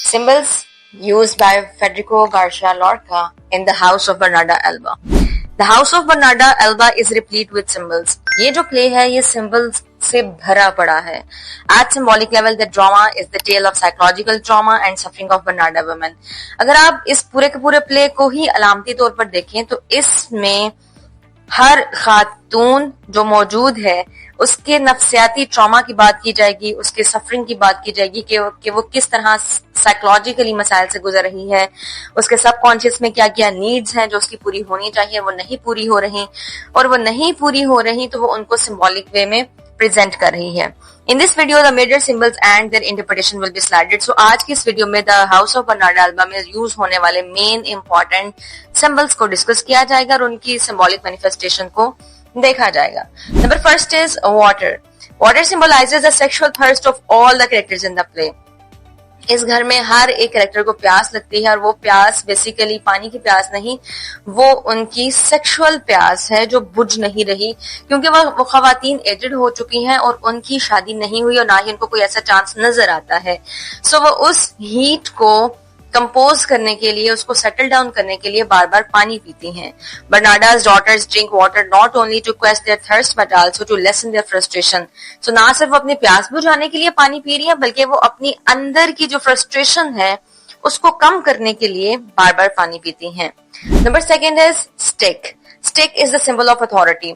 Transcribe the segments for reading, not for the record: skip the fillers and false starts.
Symbols used by Federico Garcia Lorca in the House of Bernarda Alba. The House of Bernarda Alba is replete with symbols. ये जो play है ये symbols से भरा पड़ा है. At symbolic level, the drama is the tale of psychological trauma and suffering of Bernarda women. अगर आप इस पूरे के पूरे play को ही अलामती तौर पर देखें तो इसमें हर खातून जो मौजूद है उसके नफ्सियाती ट्रॉमा की बात की जाएगी, उसके सफरिंग की बात की जाएगी कि वो किस तरह साइकोलॉजिकली मसाइल से गुजर रही है, उसके सब कॉन्शियस में क्या क्या नीड्स हैं जो उसकी पूरी होनी चाहिए वो नहीं पूरी हो रही, और वो नहीं पूरी हो रही तो वो उनको सिंबॉलिक वे में प्रेजेंट कर रही है. In this video, the major symbols and their interpretation will be slided. So आज की इस वीडियो में The House of Bernarda Alba में यूज होने वाले मेन इंपॉर्टेंट सिंबल्स को डिस्कस किया जाएगा और उनकी सिंबॉलिक मैनिफेस्टेशन को देखा जाएगा. Number first is water. Water symbolizes the sexual thirst of all the characters in the play. इस घर में हर एक कैरेक्टर को प्यास लगती है और वो प्यास बेसिकली पानी की प्यास नहीं, वो उनकी सेक्सुअल प्यास है जो बुझ नहीं रही, क्योंकि वो खवातीन एजेड हो चुकी हैं और उनकी शादी नहीं हुई और ना ही उनको कोई ऐसा चांस नजर आता है. सो वो उस हीट को कंपोज करने के लिए, उसको सेटल डाउन करने के लिए बार बार पानी पीती हैं. Bernarda's daughters drink water not only to quench their thirst but also to lessen their frustration. So ना सिर्फ अपनी प्यास बुझाने के लिए पानी पी रही है बल्कि वो अपनी अंदर की जो फ्रस्ट्रेशन है उसको कम करने के लिए बार बार पानी पीती हैं. Number second is stick. Stick is the symbol of authority.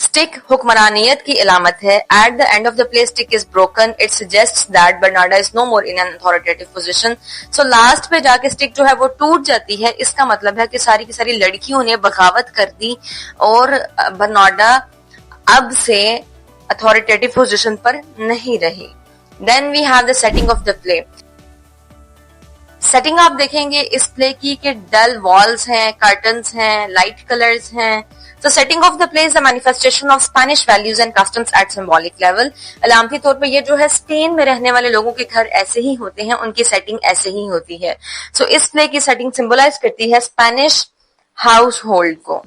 Stick हुक्मरानियत की इलामत है. At the end of the play, stick is broken. It suggests that Bernarda is no more in an authoritative position. So last पे जाके stick जो है वो टूट जाती है. इसका मतलब है कि सारी की सारी लड़कियों ने बगावत कर दी और Bernarda अब से authoritative position पर नहीं रही. Then we have the setting of the play. Setting आप देखेंगे इस प्ले की कि डल वॉल्स हैं, कर्टन्स हैं, लाइट कलर्स हैं. So setting of the play is a manifestation of Spanish values and customs at symbolic level. अलामती तौर पे ये जो है स्पेन में रहने वाले लोगों के घर ऐसे ही होते हैं, उनकी सेटिंग ऐसे ही होती है. So इस प्ले की सेटिंग सिंबलाइज करती है स्पेनिश हाउस होल्ड को.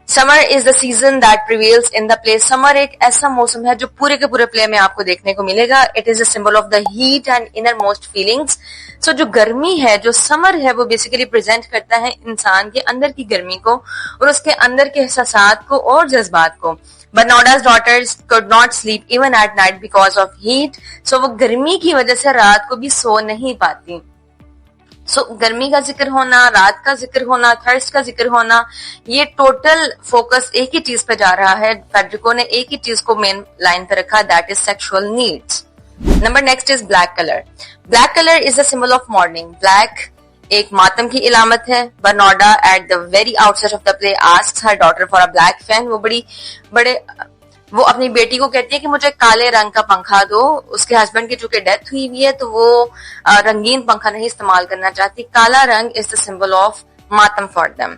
Summer is the season that prevails in the play. Summer एक ऐसा मौसम है जो पूरे के पूरे प्ले में आपको देखने को मिलेगा. It is a symbol of the heat and inner most feelings. So जो गर्मी है, जो समर है, वो बेसिकली प्रेजेंट करता है इंसान के अंदर की गर्मी को और उसके अंदर के एहसासात को और जज्बात को. Bernarda's daughters could not sleep even at night because of heat. So वो गर्मी की वजह से रात को भी सो नहीं पाती. सो गर्मी का जिक्र होना, रात का जिक्र होना, थर्स्ट का जिक्र होना, ये टोटल फोकस एक ही चीज पे जा रहा है. फेडरिको ने एक ही चीज को मेन लाइन पे रखा, that is sexual needs. Number next is black colour. Black colour is the symbol of morning. Black एक मातम की इलामत है. Bernarda at the very outset of the play asks her daughter for a black fan. वो अपनी बेटी को कहती है कि मुझे काले रंग का पंखा दो. उसके हस्बैंड की चूंकि डेथ हुई हुई है तो वो रंगीन पंखा नहीं इस्तेमाल करना चाहती. काला रंग इज द सिंबल ऑफ मातम for them.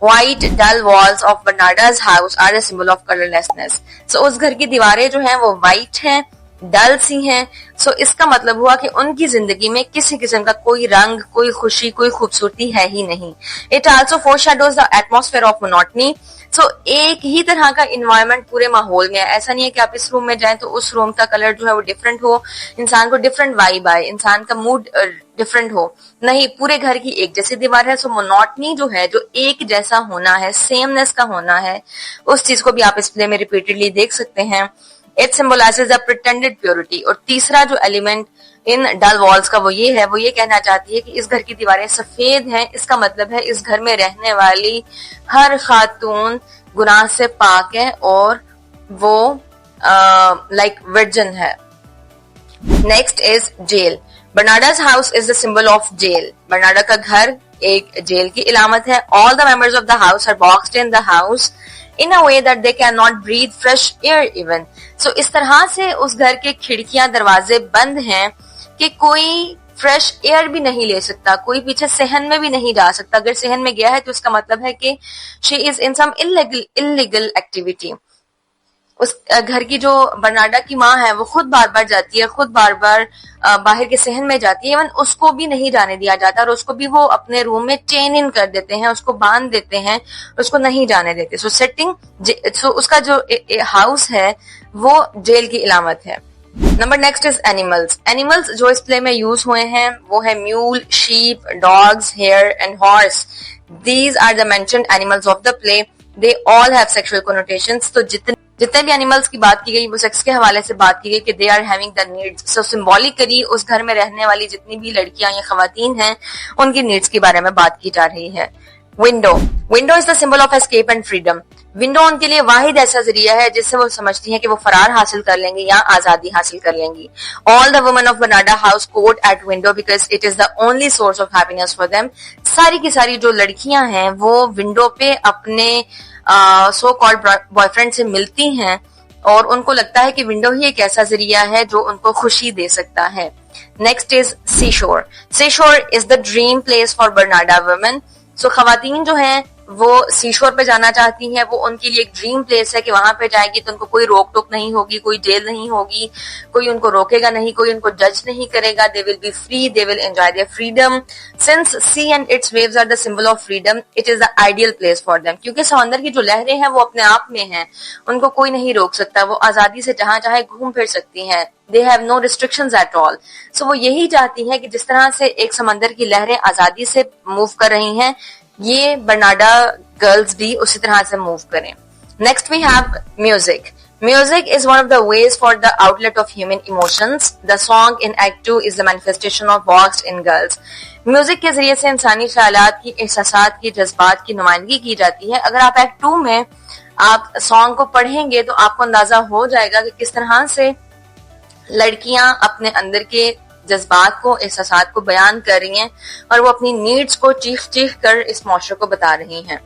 White dull walls of Bernarda's house are a symbol of colorlessness. So उस घर की दीवारें जो हैं वो white हैं, डल सी हैं. सो इसका मतलब हुआ कि उनकी जिंदगी में किसी किस्म का कोई रंग, कोई खुशी, कोई खूबसूरती है ही नहीं. It also foreshadows the atmosphere of monotony. So एक ही तरह का इन्वायरमेंट पूरे माहौल में है. ऐसा नहीं है कि आप इस रूम में जाएं तो उस रूम का कलर जो है वो डिफरेंट हो, इंसान को डिफरेंट वाइब आए, इंसान का मूड डिफरेंट हो. नहीं, पूरे घर की एक जैसी दीवार है. सो मोनोटनी जो है, जो एक जैसा होना है, सेमनेस का होना है, उस चीज को भी आप इस प्ले में रिपीटेडली देख सकते हैं. It symbolizes the pretended purity. और तीसरा जो एलिमेंट इन डल वॉल्स का वो ये कहना चाहती है कि इस घर की दीवारें सफेद हैं. इसका मतलब है इस घर में रहने वाली हर खातून गुनाह से पाक है और वो लाइक वर्जिन है. Next is jail. Bernarda's house is the symbol of jail. Bernarda का घर एक जेल की इलामत है. All the members of the house are boxed in the house in a way that they cannot breathe fresh air even. So इस तरह से उस घर के खिड़कियां दरवाजे बंद हैं कि कोई फ्रेश एयर भी नहीं ले सकता, कोई पीछे सहन में भी नहीं जा सकता. अगर सहन में गया है तो इसका मतलब है कि she is in some illegal activity. उस घर की जो बर्नार्डा की माँ है वो खुद बार बार जाती है, खुद बार बार बाहर के सहन में जाती है. इवन उसको भी नहीं जाने दिया जाता और उसको भी वो अपने रूम में चेन इन कर देते हैं, उसको बांध देते हैं, उसको नहीं जाने देते. सो उसका जो हाउस है वो जेल की इलामत है. Number next is animals. Animals जो इस प्ले में यूज हुए हैं वो है mule, sheep, dogs, hare and horse. These are the mentioned animals of the play. They all have sexual connotations. तो जितने भी एनिमल्स की बात की गई वो सेक्स के हवाले से बात की गई कि they are having the needs. So symbolically उस घर में रहने वाली जितनी भी लड़कियां या खवातीन हैं उनकी नीड्स के बारे में बात की जा रही है. Window. Window is the symbol of escape and freedom. Window उनके लिए वाहिद ऐसा जरिया है जिससे वो समझती हैं कि वो फरार हासिल कर लेंगी या आजादी हासिल कर लेंगी. All the women of Bernarda house court at window because it is the only source of happiness for them. सारी की सारी जो लड़कियां हैं वो विंडो पे अपने सो कॉल्ड बॉयफ्रेंड से मिलती हैं और उनको लगता है कि विंडो ही एक ऐसा जरिया है जो उनको खुशी दे सकता है. Next is C shore. Sea shore is the dream place for Bernarda women. So खवातीन जो हैं वो सीशोर पे जाना चाहती हैं. वो उनके लिए एक ड्रीम प्लेस है कि वहां पे जाएगी तो उनको कोई रोक टोक नहीं होगी, कोई जेल नहीं होगी, कोई उनको रोकेगा नहीं, कोई उनको जज नहीं करेगा. They will be free, they will enjoy their freedom. Since sea and its waves are the symbol of freedom, it is the ideal place for them. क्योंकि समंदर की जो लहरें हैं वो अपने आप में हैं, उनको कोई नहीं रोक सकता. वो आजादी से जहां चाहे घूम फिर सकती हैं. They have no restrictions at all. So वो यही चाहती है कि जिस तरह से एक समंदर की लहरें आजादी से मूव कर रही हैं, ये बर्नाडा गर्ल्स भी उसी तरह से मूव करें. Next we have music. Music is one of the ways for the outlet of human emotions. The song in Act 2 is the manifestation of Voxed in girls. Music के जरिए से इंसानी ख्यालात की, एहसासात की, जज्बात की नुमाइंदगी की जाती है. अगर आप Act 2 में आप सॉन्ग को पढ़ेंगे तो आपको अंदाजा हो जाएगा कि किस तरह से लड़कियां अपने अंदर के जज्बात को, एहसासात को बयान कर रही हैं और वो अपनी नीड्स को चीख कर इस मुआशरे को बता रही हैं.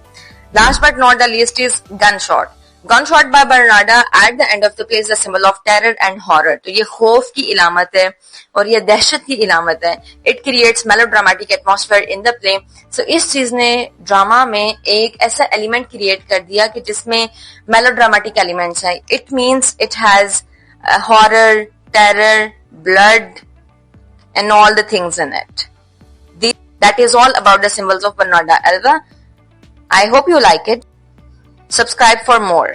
Last but not the least is gun shot. Gun shot by Bernarda at the end of the play is the symbol of terror and horror. तो ये खौफ की इलामत है और ये दहशत की इलामत है. It creates melodramatic atmosphere in the play. So इस चीज ने ड्रामा में एक ऐसा एलिमेंट क्रिएट कर दिया कि जिसमें मेलोड्रामेटिक एलिमेंट्स हैं. It means it has horror, terror, blood, and all the things in it. That is all about the symbols of Bernarda Alva. I hope you like it. Subscribe for more.